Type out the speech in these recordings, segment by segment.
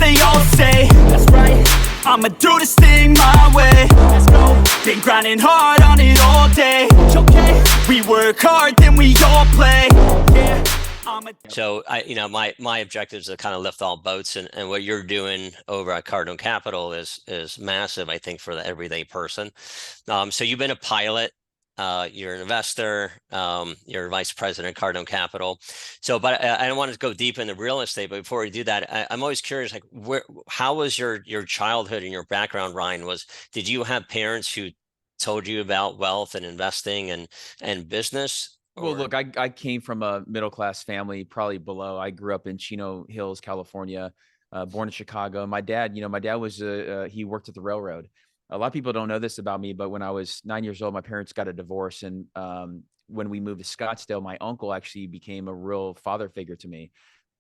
they all say. That's right, I'ma do this thing my way. Let's go. Been grinding hard on it all day. Okay, we work hard, then we all play. Yeah. So my objective is to kind of lift all boats, and what you're doing over at Cardone Capital is massive, I think, for the everyday person. So you've been a pilot, you're an investor, you're vice president of Cardone Capital. So, but I don't want to go deep into real estate, but before we do that, I'm always curious, like, how was your childhood and your background, Ryan? Did you have parents who told you about wealth and investing and business? Well, look, I came from a middle-class family, probably below. I grew up in Chino Hills, California, born in Chicago. My dad was, he worked at the railroad. A lot of people don't know this about me, but when I was 9 years old, my parents got a divorce. And when we moved to Scottsdale, my uncle actually became a real father figure to me.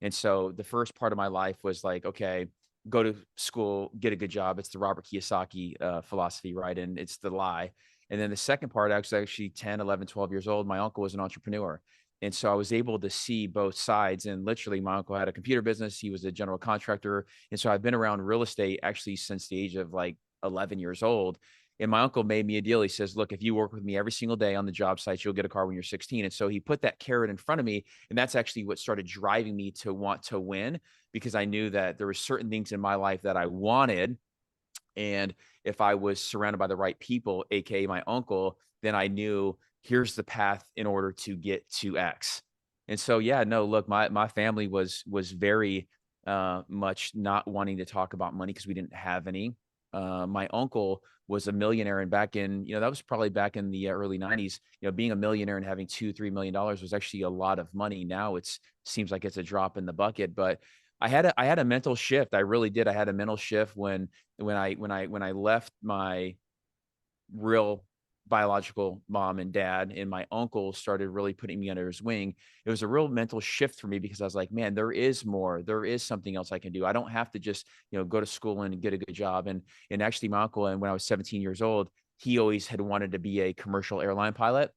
And so the first part of my life was like, okay, go to school, get a good job. It's the Robert Kiyosaki philosophy, right? And it's the lie. And then the second part, I was actually 10, 11, 12 years old. My uncle was an entrepreneur. And so I was able to see both sides. And literally, my uncle had a computer business. He was a general contractor. And so I've been around real estate actually since the age of like 11 years old. And my uncle made me a deal. He says, look, if you work with me every single day on the job sites, you'll get a car when you're 16. And so he put that carrot in front of me. And that's actually what started driving me to want to win, because I knew that there were certain things in my life that I wanted. And if I was surrounded by the right people, AKA my uncle, then I knew here's the path in order to get to X. And so, yeah, no, look, my family was very much not wanting to talk about money because we didn't have any. My uncle was a millionaire, and back in, that was probably back in the early 90s, being a millionaire and having $2-3 million was actually a lot of money. Now seems like it's a drop in the bucket, but I had a mental shift. I really did. I had a mental shift when I left my real biological mom and dad, and my uncle started really putting me under his wing. It was a real mental shift for me, because I was like, man, there is more. There is something else I can do. I don't have to just, go to school and get a good job. And actually my uncle, and when I was 17 years old, he always had wanted to be a commercial airline pilot.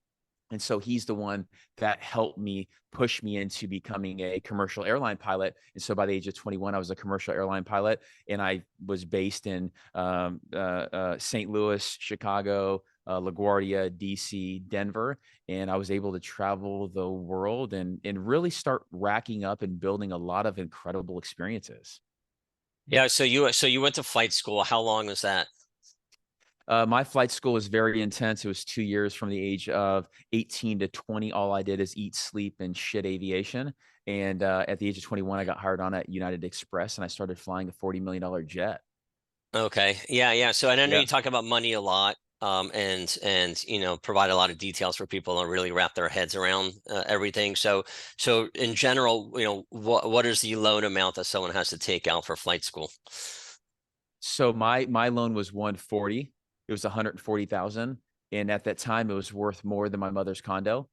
And so he's the one that helped me push me into becoming a commercial airline pilot. And so by the age of 21, I was a commercial airline pilot, and I was based in St. Louis, Chicago, LaGuardia, DC, Denver. And I was able to travel the world and really start racking up and building a lot of incredible experiences. Yeah. So you went to flight school. How long was that? My flight school was very intense. It was 2 years from the age of 18 to 20. All I did is eat, sleep, and shit aviation. And at the age of 21, I got hired on at United Express, and I started flying a $40 million jet. Okay. Yeah. So I know Yeah. you talk about money a lot, and provide a lot of details for people to really wrap their heads around everything. So in general, what is the loan amount that someone has to take out for flight school? So my loan was 140. It was 140,000. And at that time, it was worth more than my mother's condo.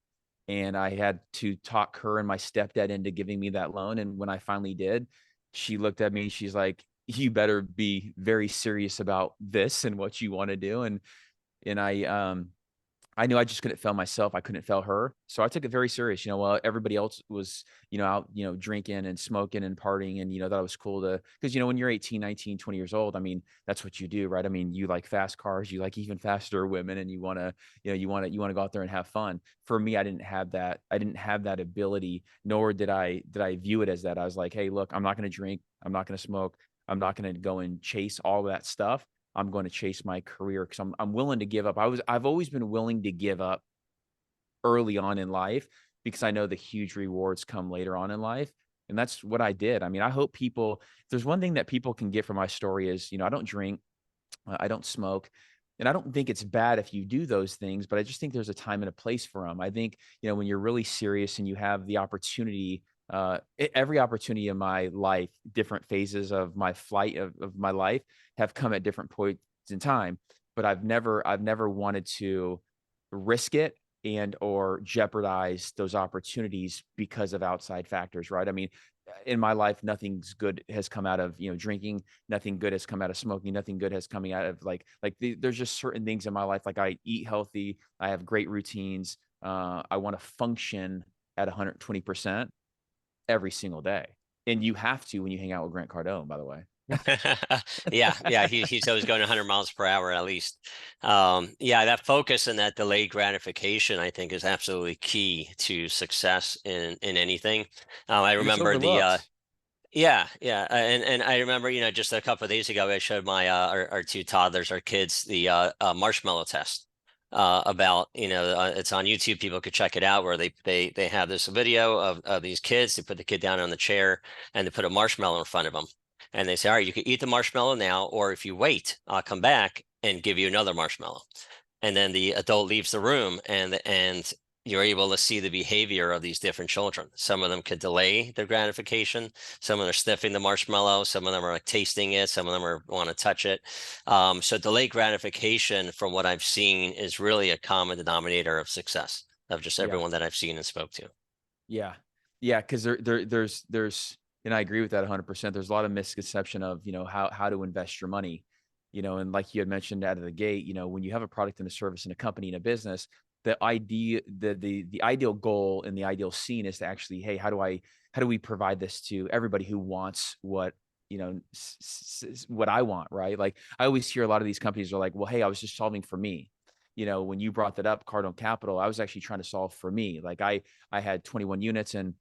And I had to talk her and my stepdad into giving me that loan. And when I finally did, she looked at me, she's like, you better be very serious about this and what you want to do. And I knew I just couldn't fail myself. I couldn't fail her. So I took it very serious. While everybody else was, out, drinking and smoking and partying, and, that was cool because, when you're 18, 19, 20 years old, I mean, that's what you do, right? I mean, you like fast cars, you like even faster women, and you want to go out there and have fun. For me, I didn't have that. I didn't have that ability, nor did I view it as that. I was like, hey, look, I'm not going to drink. I'm not going to smoke. I'm not going to go and chase all of that stuff. I'm going to chase my career, because I'm willing to give up. I've always been willing to give up early on in life, because I know the huge rewards come later on in life. And that's what I did. I mean, I hope if there's one thing that people can get from my story is, I don't drink, I don't smoke. And I don't think it's bad if you do those things, but I just think there's a time and a place for them. I think, when you're really serious and you have the opportunity, every opportunity in my life, different phases of my flight of my life have come at different points in time, but I've never wanted to risk it and or jeopardize those opportunities because of outside factors, right? I mean, in my life, nothing's good has come out of, drinking. Nothing good has come out of smoking. Nothing good has coming out of there's just certain things in my life. Like, I eat healthy. I have great routines. I want to function at 120% every single day. And you have to when you hang out with Grant Cardone, by the way. Yeah, he's always going 100 miles per hour at least. Yeah, that focus and that delayed gratification, I think, is absolutely key to success in anything. I And it's remember overlooked. yeah, and I remember, just a couple of days ago, I showed my our two toddlers, our kids, the marshmallow test. About, it's on YouTube. People could check it out, where they have this video of these kids. They put the kid down on the chair and they put a marshmallow in front of them, and they say, "All right, you can eat the marshmallow now, or if you wait, I'll come back and give you another marshmallow." And then the adult leaves the room, and you're able to see the behavior of these different children. Some of them could delay their gratification. Some of them are sniffing the marshmallow. Some of them are like tasting it. Some of them are want to touch it. So delayed gratification, from what I've seen, is really a common denominator of success of just Yeah. everyone that I've seen and spoke to. Yeah. Yeah. Cause there's, and I agree with that 100%. There's a lot of misconception of, how to invest your money, and like you had mentioned out of the gate, when you have a product and a service in a company, in a business, the ideal goal and the ideal scene is to actually, hey, how do we provide this to everybody who wants what, what I want, right? Like I always hear a lot of these companies are like, well, hey, I was just solving for me. When you brought that up, Cardone Capital, I was actually trying to solve for me. Like I had 21 units and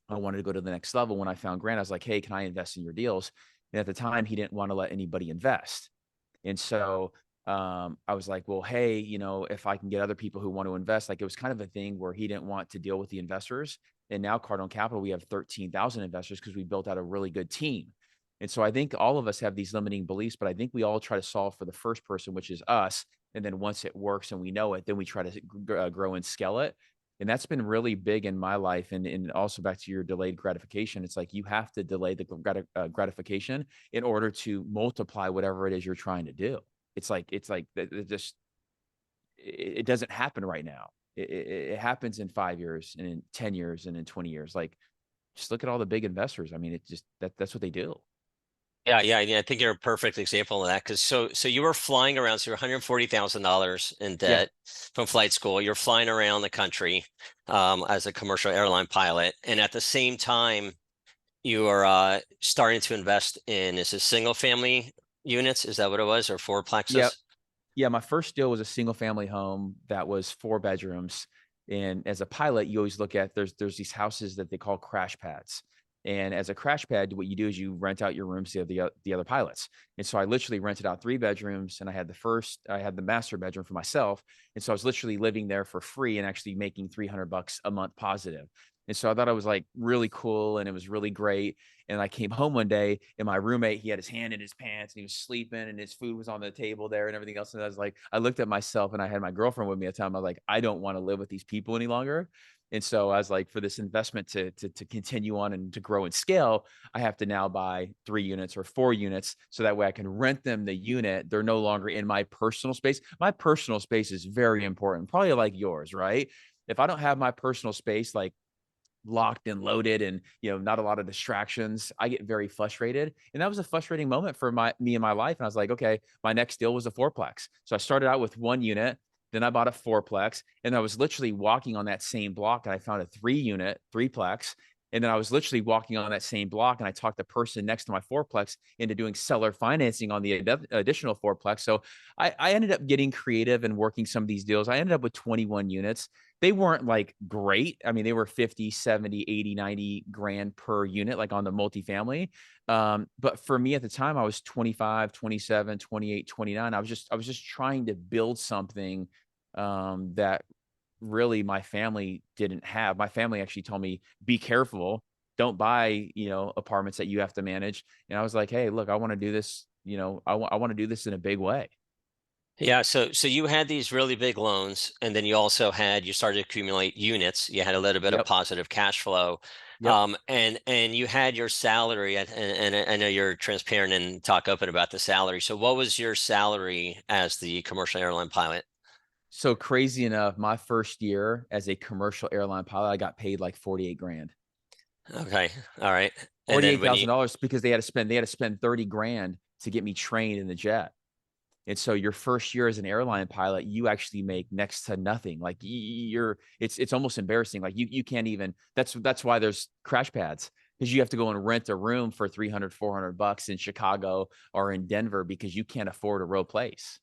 I wanted to go to the next level. When I found Grant, I was like, hey, can I invest in your deals? And at the time, he didn't want to let anybody invest. And so I was like, well, hey, if I can get other people who want to invest, like it was kind of a thing where he didn't want to deal with the investors. And now Cardone Capital, we have 13,000 investors because we built out a really good team. And so I think all of us have these limiting beliefs, but I think we all try to solve for the first person, which is us. And then once it works and we know it, then we try to grow and scale it. And that's been really big in my life. And also back to your delayed gratification, it's like you have to delay the gratification in order to multiply whatever it is you're trying to do. It doesn't happen right now. It happens in 5 years and in 10 years and in 20 years. Like just look at all the big investors. I mean, it just that's what they do. Yeah. I think you're a perfect example of that. Because so you were flying around, so you're $140,000 in Yeah. debt from flight school. You're flying around the country as a commercial airline pilot, and at the same time, you are starting to invest in, is it single family units? Is that what it was, or Yeah. fourplexes? Yeah, my first deal was a single family home that was 4 bedrooms. And as a pilot, you always look at there's these houses that they call crash pads. And as a crash pad, what you do is you rent out your rooms to the other pilots. And so I literally rented out 3 bedrooms, and I had the master bedroom for myself. And so I was literally living there for free and actually making $300 a month positive. And so I thought it was like really cool and it was really great. And I came home one day and my roommate, he had his hand in his pants and he was sleeping and his food was on the table there and everything else. And I was like, I looked at myself and I had my girlfriend with me at the time. I was like, I don't want to live with these people any longer. And so I was like, for this investment to continue on and to grow and scale, I have to now buy 3 units or 4 units. So that way I can rent them the unit. They're no longer in my personal space. My personal space is very important, probably like yours, right? If I don't have my personal space, like locked and loaded and not a lot of distractions, I get very frustrated. And that was a frustrating moment for me in my life. And I was like, okay, my next deal was a fourplex. So I started out with 1 unit, then I bought a fourplex, and I was literally walking on that same block and I found a 3 unit threeplex. And then I was literally walking on that same block and I talked the person next to my fourplex into doing seller financing on the additional fourplex. So I ended up getting creative and working some of these deals. I ended up with 21 units. They weren't like great. I mean, they were 50, 70, 80, 90 grand per unit, like on the multifamily. But for me at the time, I was 25, 27, 28, 29. I was just trying to build something that really my family didn't have. My family actually told me, be careful, don't buy, apartments that you have to manage. And I was like, hey, look, I want to do this, I want to do this in a big way. Yeah, so you had these really big loans, and then you started to accumulate units. You had a little bit of Yep. positive cash flow, Yep. and you had your salary, and I know you're transparent and talk open about the salary. So what was your salary as the commercial airline pilot? So crazy enough, my first year as a commercial airline pilot, I got paid like 48 grand. Okay, all right. And then when you $48,000 because they had to spend 30 grand to get me trained in the jet. And so your first year as an airline pilot, you actually make next to nothing. Like it's almost embarrassing. Like you can't even, that's why there's crash pads. because you have to go and rent a room for 300, $400 in Chicago or in Denver because you can't afford a real place.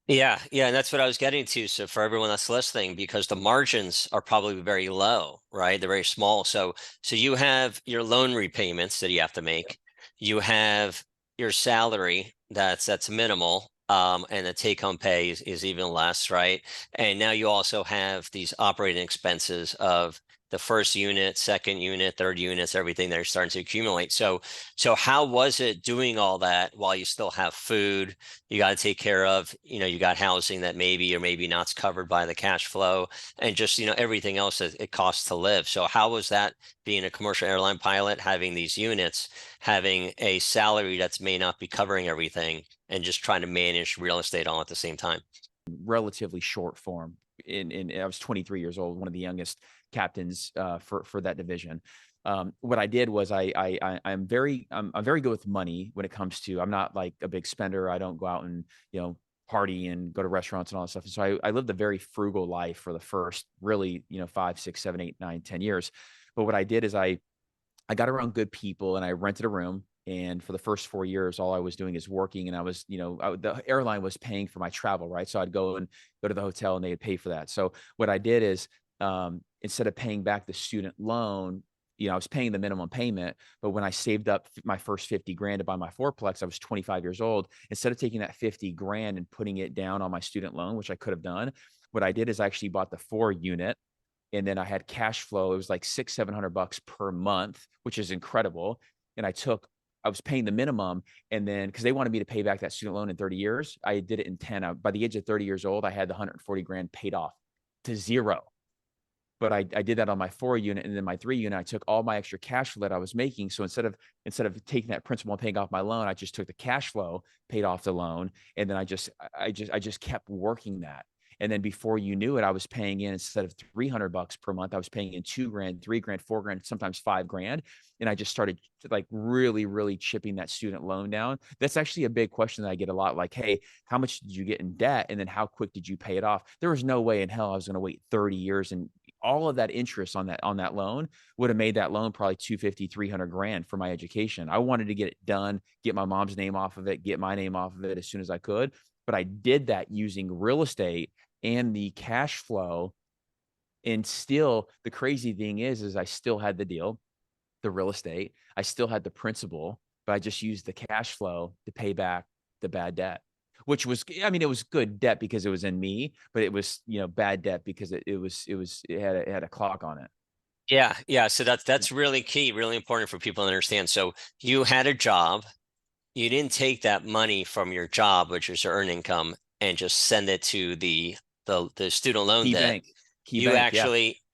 Yeah, yeah, and that's what I was getting to. So for everyone that's listening, because the margins are probably very low, right? They're very small. So you have your loan repayments that you have to make. You have your salary that's minimal, and the take-home pay is even less, right? And now you also have these operating expenses of the first unit, second unit, third units, everything that are starting to accumulate. So how was it doing all that while you still have food? You got to take care of, you got housing that maybe or maybe not's covered by the cash flow, and just, everything else that it costs to live. So how was that being a commercial airline pilot, having these units, having a salary that's may not be covering everything, and just trying to manage real estate all at the same time? Relatively short form. In I was 23 years old, one of the youngest captains for that division. What I did was I'm very good with money when it comes to, I'm not like a big spender. I don't go out and party and go to restaurants and all that stuff. And so I lived a very frugal life for the first really 5, 6, 7, 8, 9, 10 years. But what I did is I got around good people and I rented a room. And for the first 4 years, all I was doing is working. And I was, the airline was paying for my travel, right? So I'd go to the hotel and they'd pay for that. So what I did is, instead of paying back the student loan, I was paying the minimum payment. But when I saved up my first 50 grand to buy my fourplex, I was 25 years old. Instead of taking that 50 grand and putting it down on my student loan, which I could have done, what I did is I actually bought the 4 unit. And then I had cash flow. It was like $600-700 per month, which is incredible. And I was paying the minimum. And then, because they wanted me to pay back that student loan in 30 years, I did it in 10. By the age of 30 years old, I had the 140 grand paid off to zero. But I did that on my 4 unit, and then my 3 unit, I took all my extra cash flow that I was making. So instead of taking that principal and paying off my loan, I just took the cash flow, paid off the loan, and then I just kept working that. And then before you knew it, I was paying in, instead of $300 per month, I was paying in 2 grand, 3 grand, 4 grand, sometimes 5 grand. And I just started like really, really chipping that student loan down. That's actually a big question that I get a lot. Like, hey, how much did you get in debt? And then how quick did you pay it off? There was no way in hell I was going to wait 30 years, and all of that interest on that loan would have made that loan probably 250, 300 grand for my education. I wanted to get it done, get my mom's name off of it, get my name off of it as soon as I could. But I did that using real estate and the cash flow. And still, the crazy thing is I still had the deal, the real estate. I still had the principal, but I just used the cash flow to pay back the bad debt, which was, I mean, it was good debt because it was in me, but it was, bad debt because it had a clock on it. Yeah, yeah. So that's really key, really important for people to understand. So you had a job, you didn't take that money from your job, which is your earned income, and just send it to the student loan Key debt. bank, You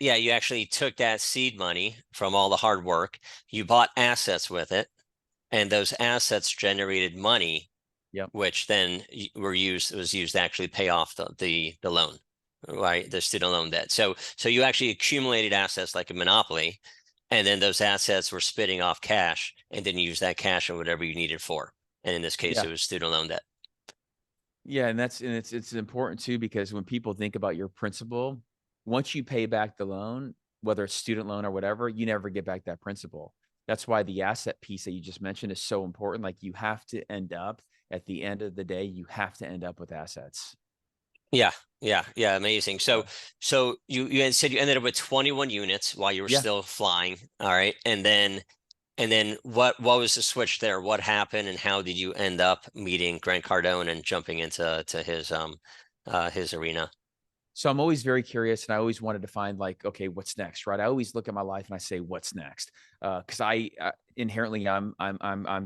yeah. you actually took that seed money from all the hard work. You bought assets with it, and those assets generated money, Yep. which then was used to actually pay off the loan, right? The student loan debt. So you actually accumulated assets like a monopoly, and then those assets were spitting off cash, and then you use that cash on whatever you needed for. And in this case, Yeah. it was student loan debt. Yeah. And it's important too, because when people think about your principal, once you pay back the loan, whether it's student loan or whatever, you never get back that principal. That's why the asset piece that you just mentioned is so important. Like, you have to end up, at the end of the day, you have to end up with assets. Yeah, yeah, amazing. So you had said you ended up with 21 units while you were Yeah. still flying. All right. And then what was the switch there? What happened, and how did you end up meeting Grant Cardone and jumping into his arena? So I'm always very curious, and I always wanted to find, like, okay, what's next, right? I always look at my life and I say, what's next? Because inherently I'm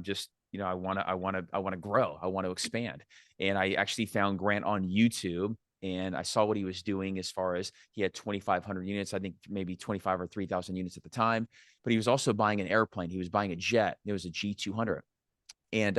just, I want to grow, I want to expand. And I actually found Grant on YouTube, and I saw what he was doing. As far as, he had 2,500 units, I think maybe 25 or 3,000 units at the time. But he was also buying an airplane. He was buying a jet. It was a G200. And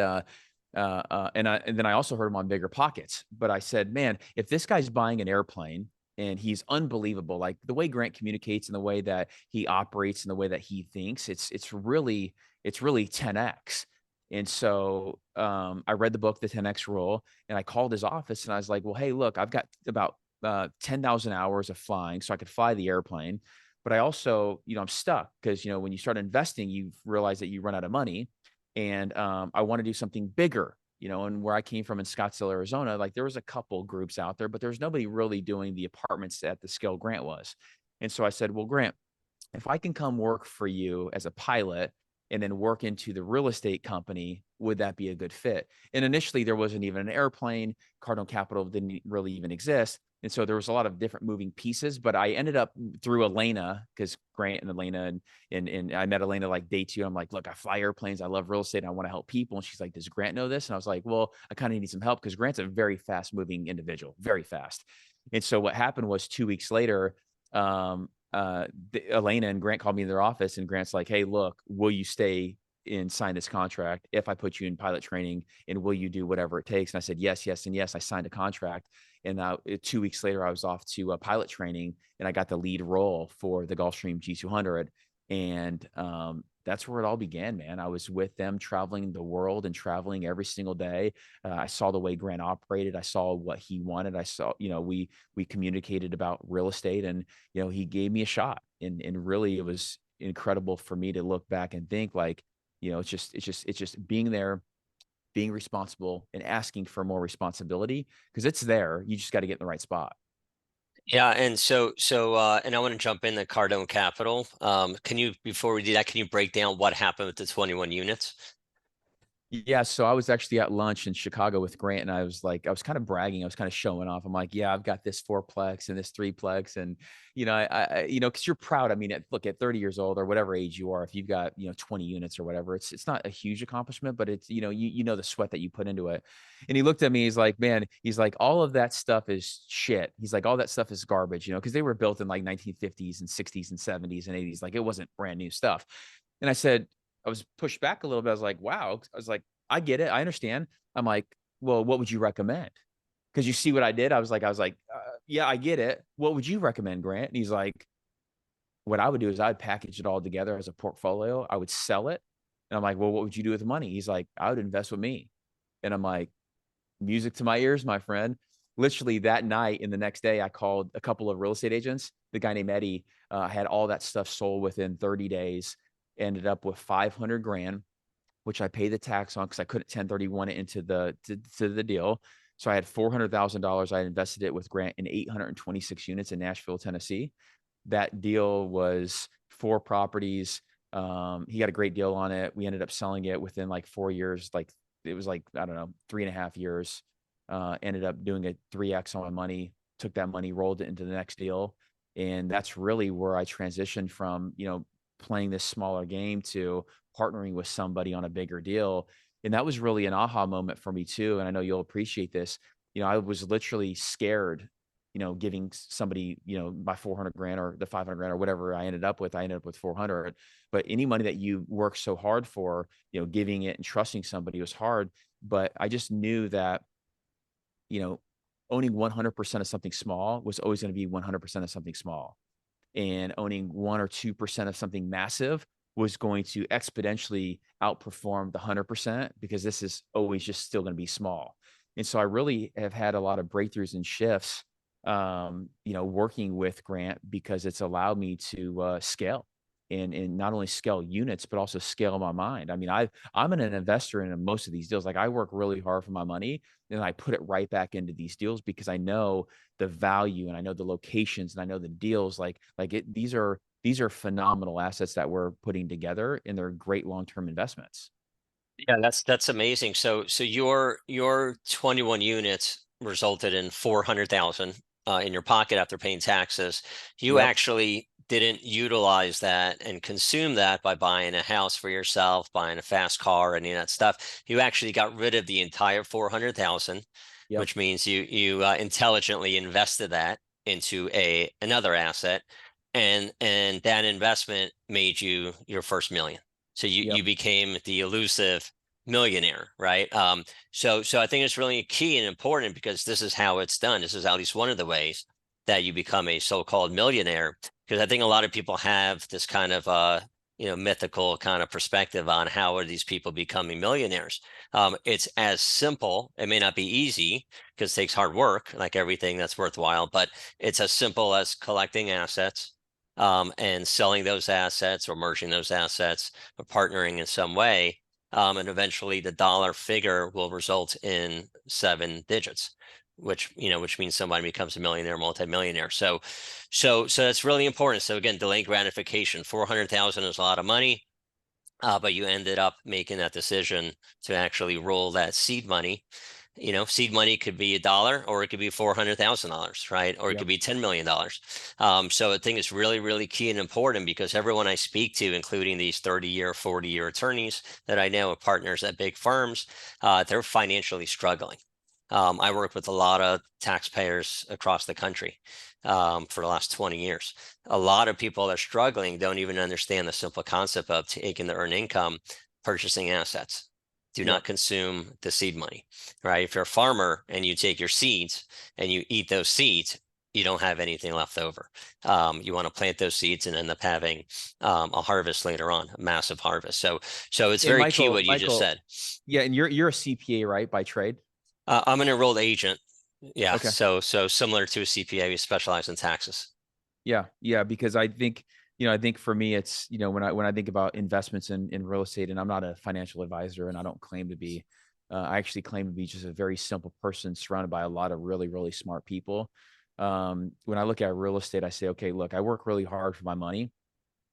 and then I also heard him on Bigger Pockets. But I said, man, if this guy's buying an airplane and he's unbelievable, like the way Grant communicates and the way that he operates and the way that he thinks, it's really 10x. And so I read the book, The 10x Rule, and I called his office and I was like, well, hey, look, I've got about 10,000 hours of flying, so I could fly the airplane. but I also, I'm stuck because, when you start investing, you realize that you run out of money, and I want to do something bigger, and where I came from in Scottsdale, Arizona, like there was a couple groups out there, but there was nobody really doing the apartments at the scale Grant was. And so I said, well, Grant, if I can come work for you as a pilot and then work into the real estate company, would that be a good fit? And initially there wasn't even an airplane. Cardone Capital didn't really even exist. And so there was a lot of different moving pieces, but I ended up through Elena, because Grant and Elena and I met Elena like day 2. I'm like, look, I fly airplanes. I love real estate. And I want to help people. And she's like, does Grant know this? And I was like, well, I kind of need some help because Grant's a very fast moving individual, very fast. And so what happened was 2 weeks later, Elena and Grant called me in their office, and Grant's like, hey, look, will you stay and sign this contract if I put you in pilot training, and will you do whatever it takes? And I said, yes, yes, and yes. I signed a contract. And 2 weeks later, I was off to pilot training, and I got the lead role for the Gulfstream G200. And that's where it all began, man. I was with them traveling the world and traveling every single day. I saw the way Grant operated. I saw what he wanted. I saw, we communicated about real estate, and, he gave me a shot. And really it was incredible for me to look back and think like, it's just being there, being responsible, and asking for more responsibility, because it's there. You just got to get in the right spot. Yeah, and and I want to jump in the Cardone Capital. Can you, before we do that, can you break down what happened with the 21 units? Yeah, so I was actually at lunch in Chicago with Grant, and I was kind of bragging. I was kind of showing off. I'm like, yeah, I've got this 4-plex and this 3-plex, and because you're proud. I mean, look, at 30 years old or whatever age you are, if you've got 20 units or whatever, it's not a huge accomplishment, but it's you know the sweat that you put into it. And he looked at me. He's like, man, he's like, all of that stuff is shit. He's like, all that stuff is garbage, because they were built in like 1950s and 60s and 70s and 80s. Like it wasn't brand new stuff. And I said, I was pushed back a little bit. I was like, wow. I was like, I get it. I understand. I'm like, well, what would you recommend? Because you see what I did. I was like, yeah, I get it. What would you recommend, Grant? And he's like, what I would do is I'd package it all together as a portfolio. I would sell it. And I'm like, well, what would you do with the money? He's like, I would invest with me. And I'm like, music to my ears, my friend. Literally that night and the next day, I called a couple of real estate agents. The guy named Eddie had all that stuff sold within 30 days. Ended up with 500 grand, which I paid the tax on because I couldn't 1031 it into the deal. So I had $400,000. I invested it with Grant in 826 units in Nashville, Tennessee. That deal was 4 properties. He got a great deal on it. We ended up selling it within like 4 years. Like it was like, I don't know, 3.5 years. Ended up doing a 3x on my money, took that money, rolled it into the next deal. And that's really where I transitioned from, playing this smaller game to partnering with somebody on a bigger deal. And that was really an aha moment for me too. And I know you'll appreciate this. I was literally scared, giving somebody, my 400 grand or the 500 grand or whatever I ended up with 400. But any money that you work so hard for, giving it and trusting somebody was hard. But I just knew that, owning 100% of something small was always going to be 100% of something small. And owning 1 or 2% of something massive was going to exponentially outperform the 100%, because this is always just still going to be small. And so I really have had a lot of breakthroughs and shifts, working with Grant, because it's allowed me to scale and not only scale units, but also scale my mind. I mean, I'm an investor in most of these deals. Like I work really hard for my money, and I put it right back into these deals because I know the value and I know the locations and I know the deals. These are phenomenal assets that we're putting together, and they're great long-term investments. Yeah, that's amazing. So your 21 units resulted in 400,000 in your pocket after paying taxes. You Yep. actually didn't utilize that and consume that by buying a house for yourself, buying a fast car, any of that stuff. You actually got rid of the entire 400,000, Yep. which means you intelligently invested that into another asset, and that investment made you your first million. So Yep. you became the elusive millionaire, right? So I think it's really key and important, because this is how it's done. This is at least one of the ways that you become a so-called millionaire. Because I think a lot of people have this kind of mythical kind of perspective on how are these people becoming millionaires. It's as simple. It may not be easy because it takes hard work, like everything that's worthwhile, but it's as simple as collecting assets, and selling those assets or merging those assets or partnering in some way. And eventually the dollar figure will result in 7 digits, which means somebody becomes a millionaire, multimillionaire. So that's really important. So again, delayed gratification, 400,000 is a lot of money. But you ended up making that decision to actually roll that seed money. Seed money could be $1 or it could be $400,000, right? Or it Yep. could be $10 million. So I think it's really, really key and important because everyone I speak to, including these 30-year, 40-year attorneys that I know are partners at big firms, they're financially struggling. I work with a lot of taxpayers across the country for the last 20 years. A lot of people that are struggling don't even understand the simple concept of taking the earned income, purchasing assets. Do not Yep. consume the seed money, right? If you're a farmer and you take your seeds and you eat those seeds, you don't have anything left over. You want to plant those seeds and end up having a harvest later on, a massive harvest. So it's And very key Michael, what you just said. yeah, and you're a CPA, right, by trade? I'm an enrolled agent. Yeah, Okay. so similar to a CPA, we specialize in taxes. Yeah, yeah, because I think, I think for me, it's, when I think about investments in real estate, and I'm not a financial advisor, and I don't claim to be. I actually claim to be just a very simple person surrounded by a lot of really, really smart people. When I look at real estate, I say, okay, look, I work really hard for my money.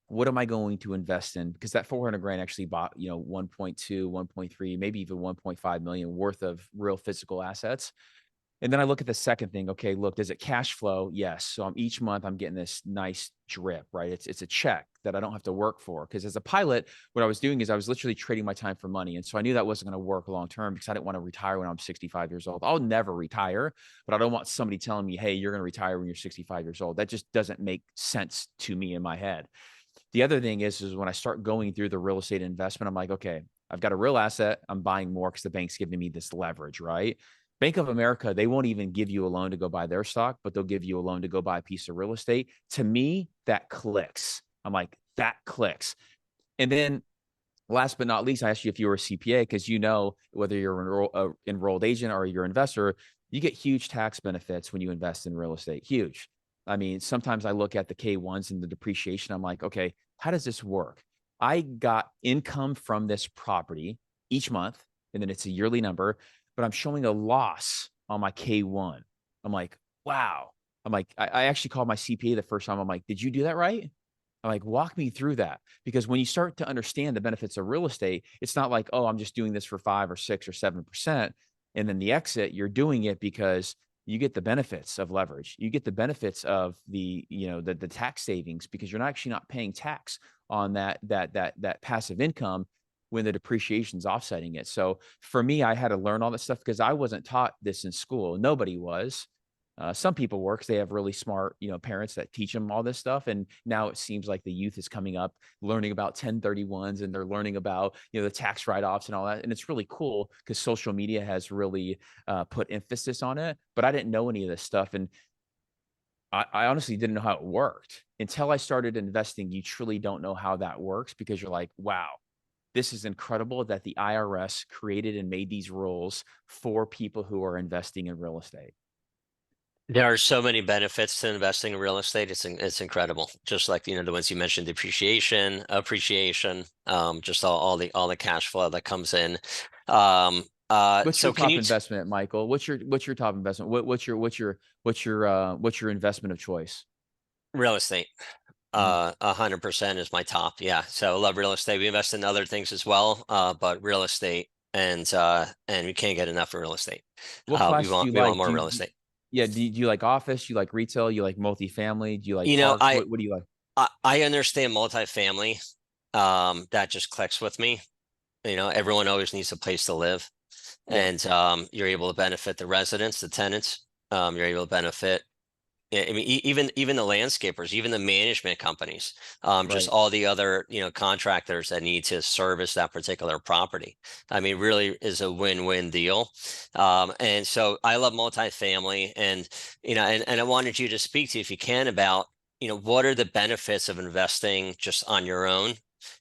What am I going to invest in? Because that 400 grand actually bought, 1.2, 1.3, maybe even 1.5 million worth of real physical assets. And then I look at the second thing. Okay, look, does it cash flow? Yes. So each month I'm getting this nice drip, right? It's a check that I don't have to work for. Because as a pilot, what I was doing is I was literally trading my time for money. And so I knew that wasn't going to work long term because I didn't want to retire when I'm 65 years old. I'll never retire, but I don't want somebody telling me, hey, you're going to retire when you're 65 years old. That just doesn't make sense to me in my head. The other thing is when I start going through the real estate investment, I'm like, okay, I've got a real asset. I'm buying more because the bank's giving me this leverage, right? Bank of America, they won't even give you a loan to go buy their stock, but they'll give you a loan to go buy a piece of real estate. To me, that clicks. I'm like, that clicks. And then last but not least, I asked you if you were a CPA because whether you're an enrolled agent or you're an investor, you get huge tax benefits when you invest in real estate. Huge. I mean, sometimes I look at the K1s and the depreciation. I'm like, okay, how does this work? I got income from this property each month, and then it's a yearly number, but I'm showing a loss on my K1. I'm like, wow. I'm like, I actually called my CPA the first time. I'm like, did you do that right? I'm like, walk me through that. Because when you start to understand the benefits of real estate, it's not like, oh, I'm just doing this for 5 or 6 or 7%. And then the exit, you're doing it because you get the benefits of leverage. You get the benefits of the tax savings because you're actually not paying tax on that passive income when the depreciation is offsetting it. So for me, I had to learn all that stuff because I wasn't taught this in school. Nobody was. Some people were because they have really smart, parents that teach them all this stuff. And now it seems like the youth is coming up, learning about 1031s, and they're learning about, the tax write-offs and all that. And it's really cool because social media has really put emphasis on it. But I didn't know any of this stuff. And I honestly didn't know how it worked until I started investing. You truly don't know how that works because you're like, wow, this is incredible that the IRS created and made these rules for people who are investing in real estate. There are so many benefits to investing in real estate. It's incredible. Just like, the ones you mentioned, depreciation, appreciation, just all the cash flow that comes in. What's your So can top you investment, Michael? What's your top investment? What's your investment of choice? real estate? Mhm. 100% is my top. Yeah. So I love real estate. We invest in other things as well, but real estate and we can't get enough of real estate. What class do you We want like? more real estate. Yeah, do you like office? Do you like retail? You like multifamily? Do you like You know, parks? What do you like? I understand multifamily. That just clicks with me. Everyone always needs a place to live, Yeah, and you're able to benefit the residents, the tenants. You're able to benefit. I mean, even the landscapers, even the management companies, just right. all the other contractors that need to service that particular property. I mean, really is a win-win deal. And so I love multifamily, and and I wanted you to speak to, if you can, about what are the benefits of investing just on your own,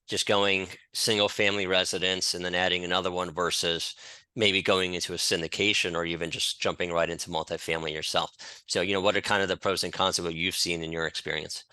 just going single family residence and then adding another one versus maybe going into a syndication or even just jumping right into multifamily yourself. So, what are kind of the pros and cons of what you've seen in your experience?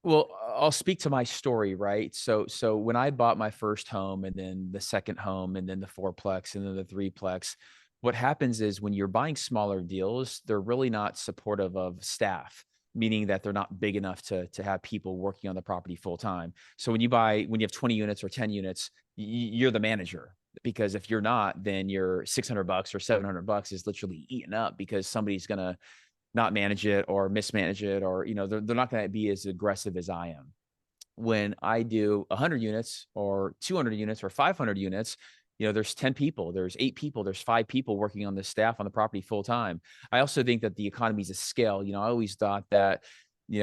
Well, I'll speak to my story, right? So when I bought my first home and then the second home and then the fourplex and then the threeplex, what happens is when you're buying smaller deals, they're really not supportive of staff, meaning that they're not big enough to have people working on the property full time. So when you have 20 units or 10 units, you're the manager. Because if you're not, then your $600 or $700 is literally eaten up because somebody's gonna not manage it or mismanage it, or they're not going to be as aggressive as I am. When I do 100 units or 200 units or 500 units, there's 10 people, there's 8 people, there's 5 people working on the staff on the property full time. I also think that the economies of scale, I always thought that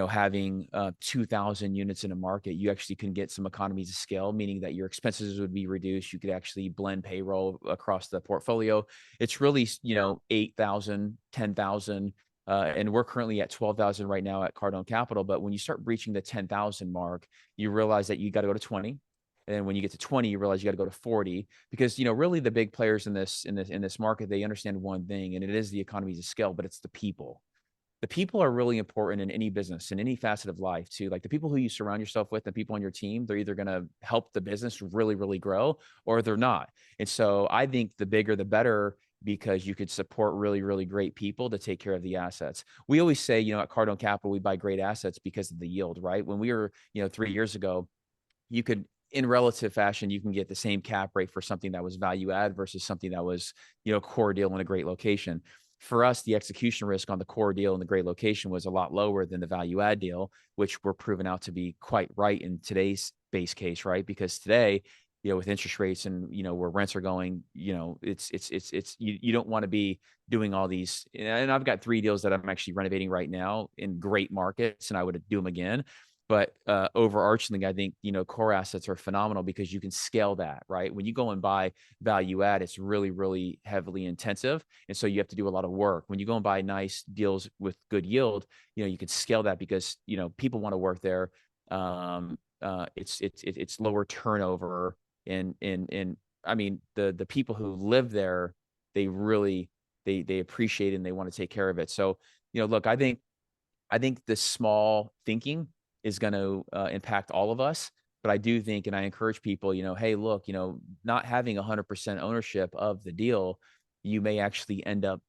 having 2,000 units in a market, you actually can get some economies of scale, meaning that your expenses would be reduced. You could actually blend payroll across the portfolio. It's really 8,000, 10,000. And we're currently at 12,000 right now at Cardone Capital. But when you start reaching the 10,000 mark, you realize that you got to go to 20. And then when you get to 20, you realize you got to go to 40 because, really the big players in this market, they understand one thing, and it is the economies of scale, but it's the people. The people are really important in any business, in any facet of life too. Like the people who you surround yourself with, the people on your team, they're either going to help the business really, really grow or they're not. And so I think the bigger, the better, because you could support really, really great people to take care of the assets. We always say, at Cardone Capital, we buy great assets because of the yield, right? When we were, 3 years ago, you could, in relative fashion, you can get the same cap rate for something that was value add versus something that was, a core deal in a great location. For us, the execution risk on the core deal in the great location was a lot lower than the value add deal, which were proven out to be quite right in today's base case, right? Because today, with interest rates and where rents are going, it's you don't want to be doing all these. And I've got 3 deals that I'm actually renovating right now in great markets, and I would do them again. But overarchingly, I think, core assets are phenomenal because you can scale that, right? When you go and buy value add, it's really, really heavily intensive. And so you have to do a lot of work. When you go and buy nice deals with good yield, you can scale that because, people want to work there. It's lower turnover. And I mean, the people who live there, they really, they appreciate it and they want to take care of it. So, look, I think the small thinking is going to impact all of us. But I do think, and I encourage people, hey, look, not having 100% ownership of the deal, you may actually end up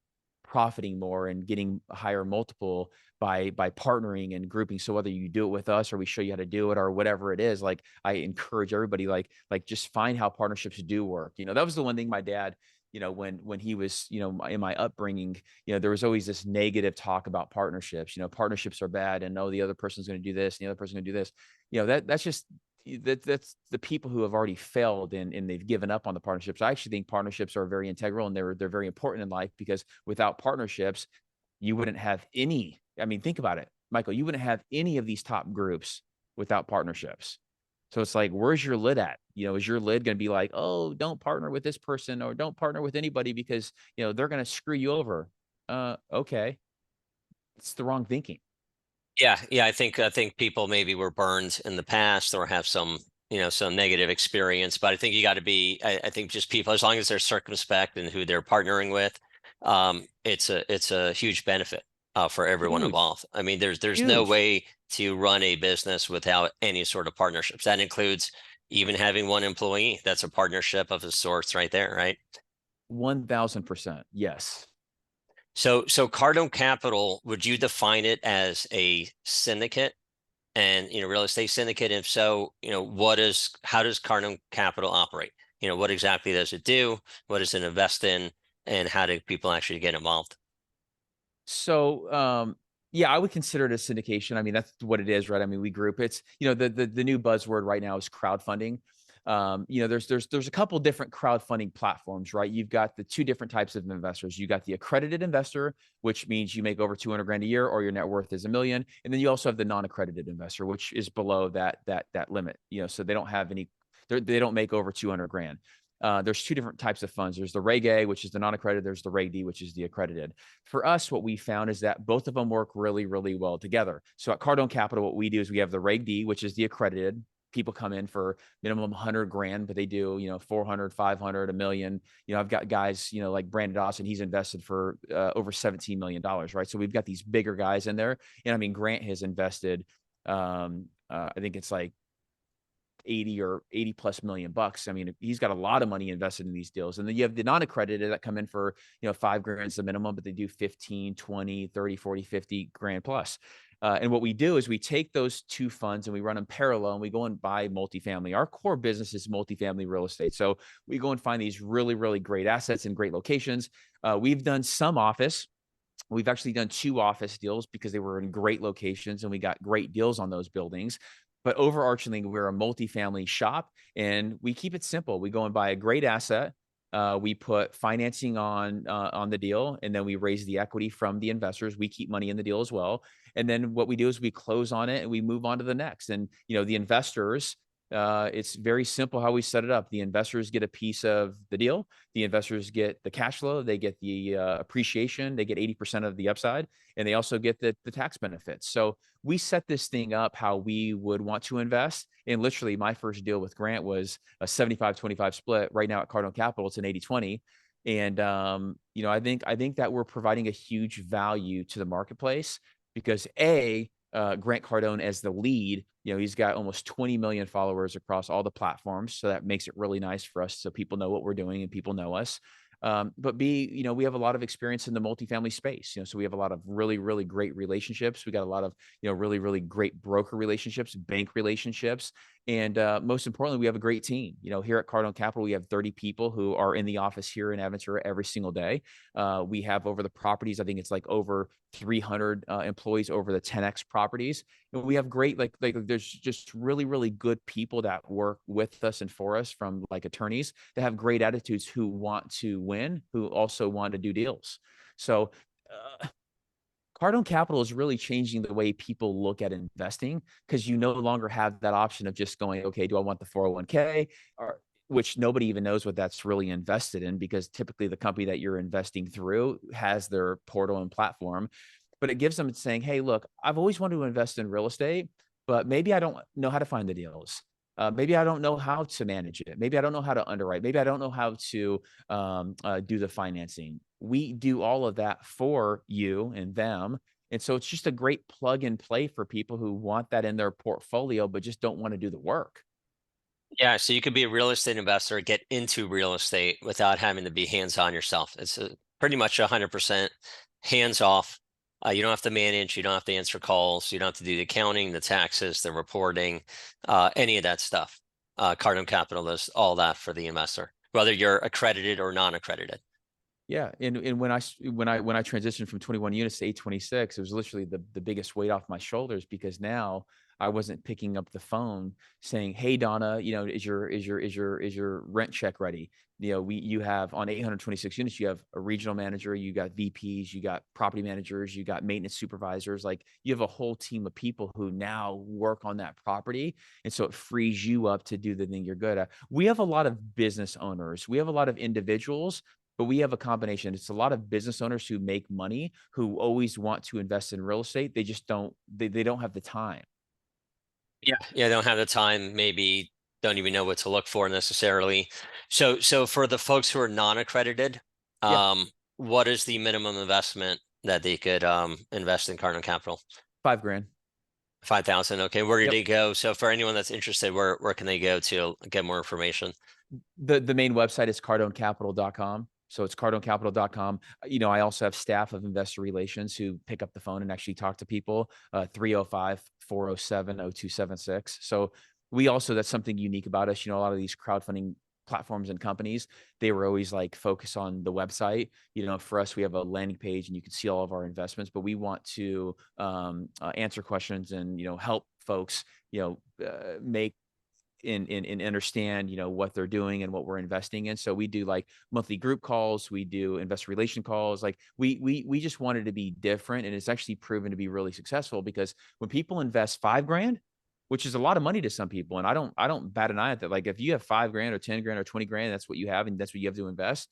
profiting more and getting a higher multiple by partnering and grouping. So whether you do it with us or we show you how to do it or whatever it is, like I encourage everybody, like just find how partnerships do work. That was the one thing my dad, when he was, in my upbringing, there was always this negative talk about partnerships. Partnerships are bad, and no, the other person's going to do this, and the other person's going to do this. That's just that's the people who have already failed and they've given up on the partnerships. I actually think partnerships are very integral and they're very important in life because without partnerships, you wouldn't have any. I mean, think about it, Michael. You wouldn't have any of these top groups without partnerships. So it's like, where's your lid at? Is your lid going to be like, oh, don't partner with this person or don't partner with anybody because, they're going to screw you over? Okay. It's the wrong thinking. Yeah. I think people maybe were burned in the past or have some negative experience, but I think you got to be. I think just people, as long as they're circumspect in who they're partnering with, it's a huge benefit for everyone Huge, involved. I mean, there's no huge. way to run a business without any sort of partnerships. That includes even having one employee. That's a partnership of the sorts right there, right? 1000%. Yes. So Cardone Capital, would you define it as a syndicate and real estate syndicate? If so, how does Cardone Capital operate? What exactly does it do? What does it invest in? And how do people actually get involved? So, yeah, I would consider it a syndication. I mean, that's what it is, right? I mean, we group it's, the new buzzword right now is crowdfunding. There's a couple different crowdfunding platforms, right? You've got the 2 different types of investors. You got the accredited investor, which means you make over 200 grand a year or your net worth is a million. And then you also have the non-accredited investor, which is below that limit, so they don't have any, they don't make over 200 grand. There's 2 different types of funds. There's the Reg A, which is the non-accredited. There's the Reg D, which is the accredited. For us, what we found is that both of them work really, really well together. So at Cardone Capital, what we do is we have the Reg D, which is the accredited. People come in for minimum 100 grand, but they do, 400, 500, a million. I've got guys, like Brandon Dawson, he's invested for over $17 million, right? So we've got these bigger guys in there. And I mean, Grant has invested I think it's like 80 plus million bucks. I mean, he's got a lot of money invested in these deals. And then you have the non-accredited that come in for, $5 grand is the minimum, but they do 15, 20, 30, 40, 50 grand plus. And what we do is we take those two funds and we run them parallel and we go and buy multifamily. Our core business is multifamily real estate. So we go and find these really, really great assets in great locations. We've done some office. We've actually done 2 office deals because they were in great locations and we got great deals on those buildings. But overarchingly, we're a multifamily shop and we keep it simple. We go and buy a great asset. We put financing on the deal, and then we raise the equity from the investors. We keep money in the deal as well. And then what we do is we close on it and we move on to the next. And the investors, it's very simple how we set it up. The investors get a piece of the deal. The investors get the cash flow. They get the appreciation. They get 80% of the upside, and they also get the tax benefits. So we set this thing up how we would want to invest. And literally, my first deal with Grant was a 75-25 split. Right now at Cardone Capital, it's an 80-20. And I think that we're providing a huge value to the marketplace because Grant Cardone as the lead, he's got almost 20 million followers across all the platforms. So that makes it really nice for us. So people know what we're doing and people know us. But B, we have a lot of experience in the multifamily space, so we have a lot of really, really great relationships. We got a lot of, really, really great broker relationships, bank relationships. And most importantly, we have a great team. Here at Cardone Capital, we have 30 people who are in the office here in Aventura every single day. We have over the properties, I think it's like over 300 employees over the 10X properties. And we have great, like there's just really, really good people that work with us and for us, from like attorneys that have great attitudes, who want to win, who also want to do deals. So Cardone Capital is really changing the way people look at investing, because you no longer have that option of just going, okay, do I want the 401k, or which nobody even knows what that's really invested in, because typically the company that you're investing through has their portal and platform. But it gives them saying, hey, look, I've always wanted to invest in real estate, but maybe I don't know how to find the deals. Maybe I don't know how to manage it. Maybe I don't know how to underwrite. Maybe I don't know how to do the financing. We do all of that for you and them. And so it's just a great plug and play for people who want that in their portfolio, but just don't want to do the work. Yeah, so you could be a real estate investor, get into real estate without having to be hands-on yourself. It's pretty much 100% hands-off. You don't have to manage, you don't have to answer calls, you don't have to do the accounting, the taxes, the reporting, any of that stuff. Cardone Capital does all that for the investor, whether you're accredited or non-accredited. Yeah, and when I transitioned from 21 units to 826, it was literally the biggest weight off my shoulders, because now I wasn't picking up the phone saying, "Hey Donna, is your rent check ready?" You have on 826 units, you have a regional manager, you got VPs, you got property managers, you got maintenance supervisors. Like, you have a whole team of people who now work on that property, and so it frees you up to do the thing you're good at. We have a lot of business owners, we have a lot of individuals, but we have a combination. It's a lot of business owners who make money, who always want to invest in real estate. They just don't, they don't have the time. Yeah, they don't have the time, maybe don't even know what to look for necessarily. So for the folks who are non-accredited, Yeah. What is the minimum investment that they could invest in Cardone Capital? $5,000. 5,000. Okay, where did Yep. they go? So for anyone that's interested, where can they go to get more information? The main website is cardonecapital.com. So it's cardonecapital.com. I also have staff of investor relations who pick up the phone and actually talk to people, 305-407-0276. So that's something unique about us. A lot of these crowdfunding platforms and companies, they were always like focus on the website. For us, we have a landing page and you can see all of our investments, but we want to answer questions and, help folks, make and understand, what they're doing and what we're investing in. So we do like monthly group calls, we do investor relation calls. Like we just wanted to be different, and it's actually proven to be really successful, because when people invest $5,000, which is a lot of money to some people, and I don't bat an eye at that. Like, if you have $5,000 or 10 grand or 20 grand, that's what you have, and that's what you have to invest.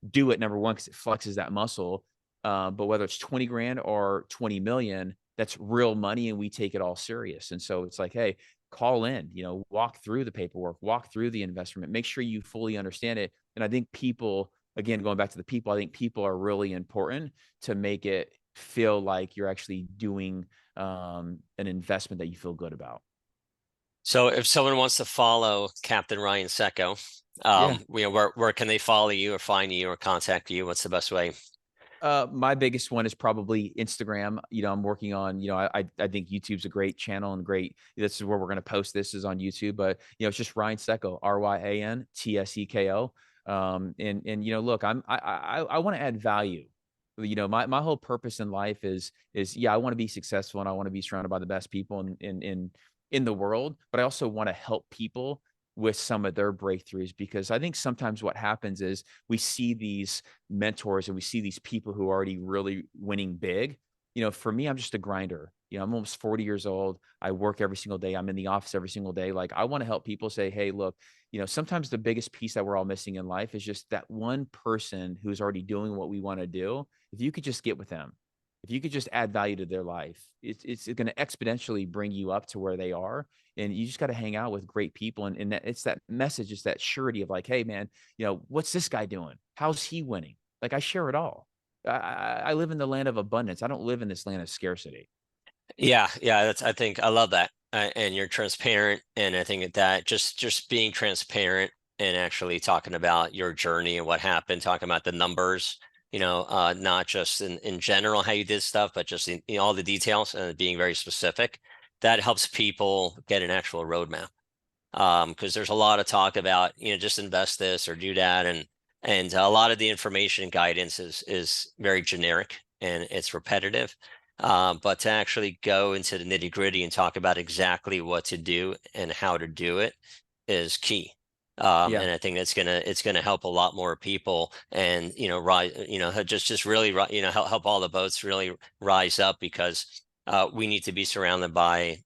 Do it, number one, because it flexes that muscle. But whether it's 20 grand or 20 million, that's real money, and we take it all serious. And so it's like, hey, call in, walk through the paperwork, walk through the investment, make sure you fully understand it. And I think people, again, going back to the people, I think people are really important to make it feel like you're actually doing an investment that you feel good about. So if someone wants to follow Captain Ryan Tseko, Yeah. where can they follow you or find you or contact you? What's the best way? My biggest one is probably Instagram. I'm working on, I think YouTube's a great channel and great. This is where we're going to post. This is on YouTube, but it's just Ryan Tseko, RyanTseko. Look, I want to add value. My whole purpose in life is yeah, I want to be successful and I want to be surrounded by the best people in the world, but I also want to help people with some of their breakthroughs, because I think sometimes what happens is we see these mentors and we see these people who are already really winning big. For me, I'm just a grinder. I'm almost 40 years old. I work every single day. I'm in the office every single day. Like, I want to help people say, hey, look, sometimes the biggest piece that we're all missing in life is just that one person who's already doing what we want to do. If you could just get with them, if you could just add value to their life, it's going to exponentially bring you up to where they are. And you just got to hang out with great people. And it's that message, it's that surety of like, hey, man, what's this guy doing? How's he winning? Like, I share it all. I live in the land of abundance. I don't live in this land of scarcity. Yeah, I think I love that. And you're transparent, and I think that just being transparent and actually talking about your journey and what happened, talking about the numbers, not just in general how you did stuff, but just in all the details and being very specific. That helps people get an actual roadmap. Because there's a lot of talk about, just invest this or do that, and a lot of the information and guidance is very generic and it's repetitive. But to actually go into the nitty gritty and talk about exactly what to do and how to do it is key. Yeah. And I think it's gonna help a lot more people, and rise, just really help all the boats really rise up, because we need to be surrounded by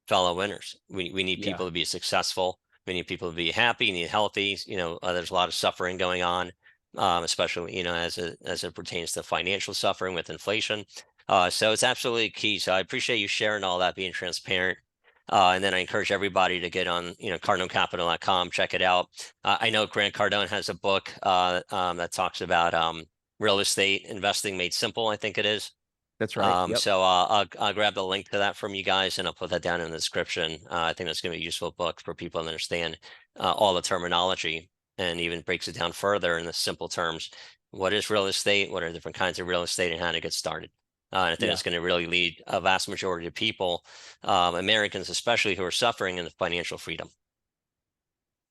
fellow winners. We need Yeah. people to be successful. We need people to be happy, need healthy. There's a lot of suffering going on, especially as it pertains to financial suffering with inflation. So it's absolutely key. So I appreciate you sharing all that, being transparent. And then I encourage everybody to get on, CardoneCapital.com, check it out. I know Grant Cardone has a book that talks about real estate investing made simple, I think it is. That's right. Yep. So I'll grab the link to that from you guys, and I'll put that down in the description. I think that's going to be a useful book for people to understand all the terminology, and even breaks it down further in the simple terms. What is real estate? What are different kinds of real estate, and how to get started? And I think Yeah. that's going to really lead a vast majority of people, Americans especially, who are suffering in the financial freedom.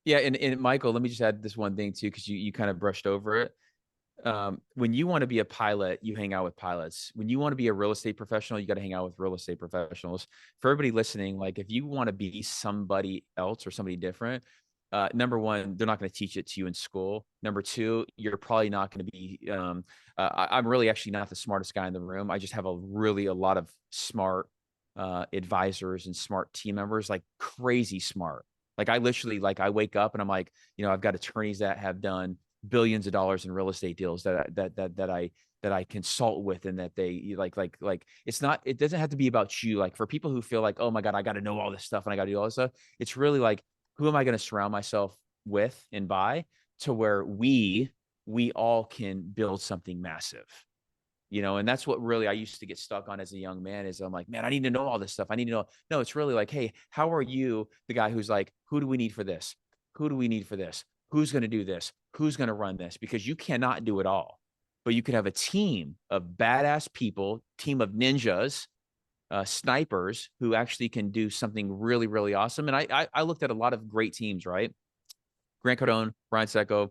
Yeah. And Michael, let me just add this one thing too, because you kind of brushed over it. When you want to be a pilot, you hang out with pilots. When you want to be a real estate professional, you got to hang out with real estate professionals. For everybody listening, like, if you want to be somebody else or somebody different, number one, they're not going to teach it to you in school. Number two, you're probably not going to be. I'm really actually not the smartest guy in the room. I just have a lot of smart advisors and smart team members, like crazy smart. Like, I literally, like, I wake up and I'm like, I've got attorneys that have done billions of dollars in real estate deals that I consult with, and that they like it doesn't have to be about you. Like, for people who feel like, oh my God, I got to know all this stuff and I got to do all this stuff, it's really like, who am I going to surround myself with and by, to where we all can build something massive. And that's what really I used to get stuck on as a young man, is I'm like, man, I need to know all this stuff. I need to know. No, it's really like, hey, how are you the guy who's like, who do we need for this? Who do we need for this? Who's going to do this? Who's going to run this? Because you cannot do it all, but you could have a team of badass people, team of ninjas, snipers, who actually can do something really, really awesome. And I looked at a lot of great teams, right? Grant Cardone, Ryan Tseko,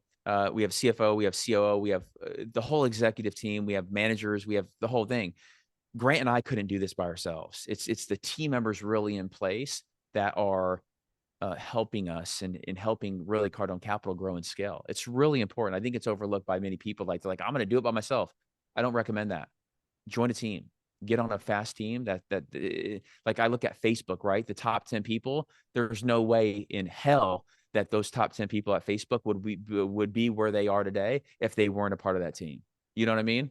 we have CFO, we have COO, we have the whole executive team, we have managers, we have the whole thing. Grant and I couldn't do this by ourselves. It's the team members really in place that are helping us and helping really Cardone Capital grow and scale. It's really important. I think it's overlooked by many people. Like, they're like, I'm going to do it by myself. I don't recommend that. Join a team. Get on a fast team like, I look at Facebook, right? The top 10 people, there's no way in hell that those top 10 people at Facebook would be where they are today if they weren't a part of that team. You know what I mean?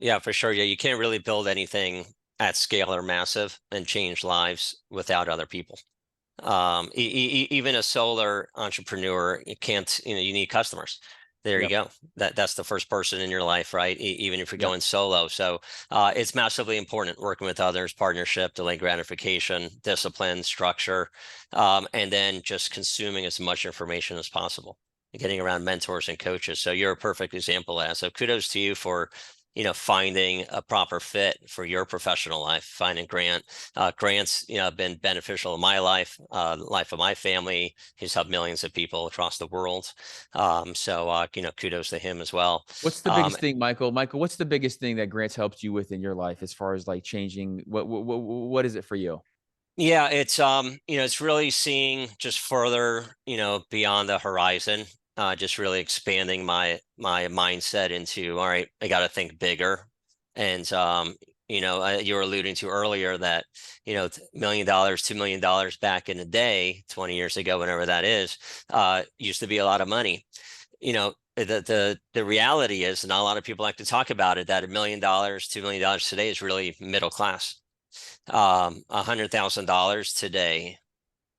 Yeah, for sure. Yeah, you can't really build anything at scale or massive and change lives without other people. Even a solar entrepreneur, you can't, you need customers. There you Yep. go. That's the first person in your life, right? Even if you're Yep. going solo. So it's massively important working with others, partnership, delayed gratification, discipline, structure, and then just consuming as much information as possible, and getting around mentors and coaches. So you're a perfect example of that. So kudos to you for, finding a proper fit for your professional life, finding Grant. Grant's, been beneficial in my life, life of my family. He's helped millions of people across the world. Kudos to him as well. What's the Um, biggest thing, Michael? Michael, what's the biggest thing that Grant's helped you with in your life as far as like changing? What is it for you? yeah, it's really seeing just further, beyond the horizon, just really expanding my mindset into, all right, I got to think bigger. And you were alluding to earlier that, $1 million, $2 million back in the day, 20 years ago, whenever that is, used to be a lot of money. The reality is, not a lot of people like to talk about it, that $1 million, $2 million today is really middle class. $100,000 today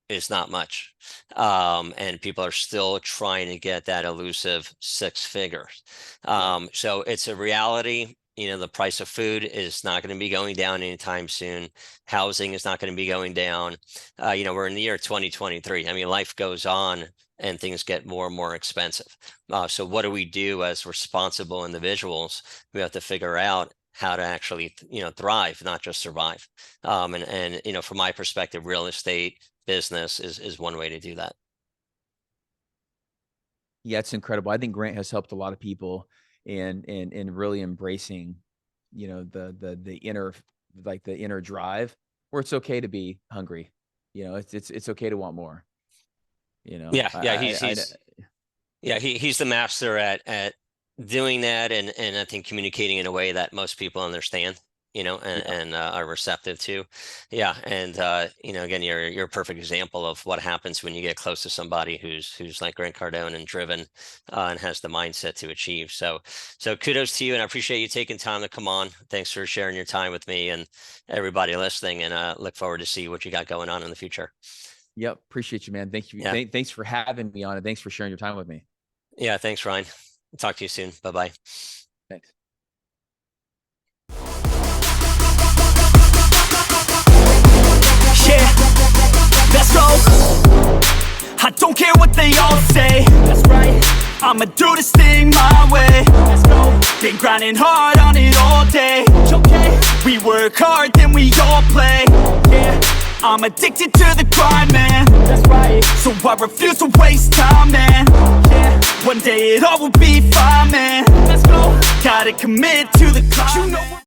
is not much. And people are still trying to get that elusive 6 figures. So it's a reality. The price of food is not going to be going down anytime soon. Housing is not going to be going down. We're in the year 2023. I mean, life goes on and things get more and more expensive. So what do we do as responsible individuals? We have to figure out how to actually, thrive, not just survive. From my perspective, real estate business is one way to do that. Yeah, it's incredible. I think Grant has helped a lot of people in really embracing, the inner, like the inner drive where it's okay to be hungry. It's okay to want more. Yeah, yeah, I he's the master at doing that, and I think communicating in a way that most people understand, and are receptive to. Yeah, and again, you're a perfect example of what happens when you get close to somebody who's like Grant Cardone and driven, and has the mindset to achieve. So kudos to you, and I appreciate you taking time to come on. Thanks for sharing your time with me and everybody listening, and look forward to see what you got going on in the future. Yep. Appreciate you, man. Thank you. Yeah, Thanks for having me on, and thanks for sharing your time with me. yeah, thanks, Ryan. Talk to you soon. Bye-bye. Thanks. Yeah, let's go. I don't care what they all say. That's right. I'ma do this thing my way. Let's go. Been grinding hard on it all day. Okay. We work hard, then we all play. Yeah. I'm addicted to the grind, man. That's right. So I refuse to waste time, man. Yeah. One day it all will be fine, man. Let's go. Gotta commit to the climb.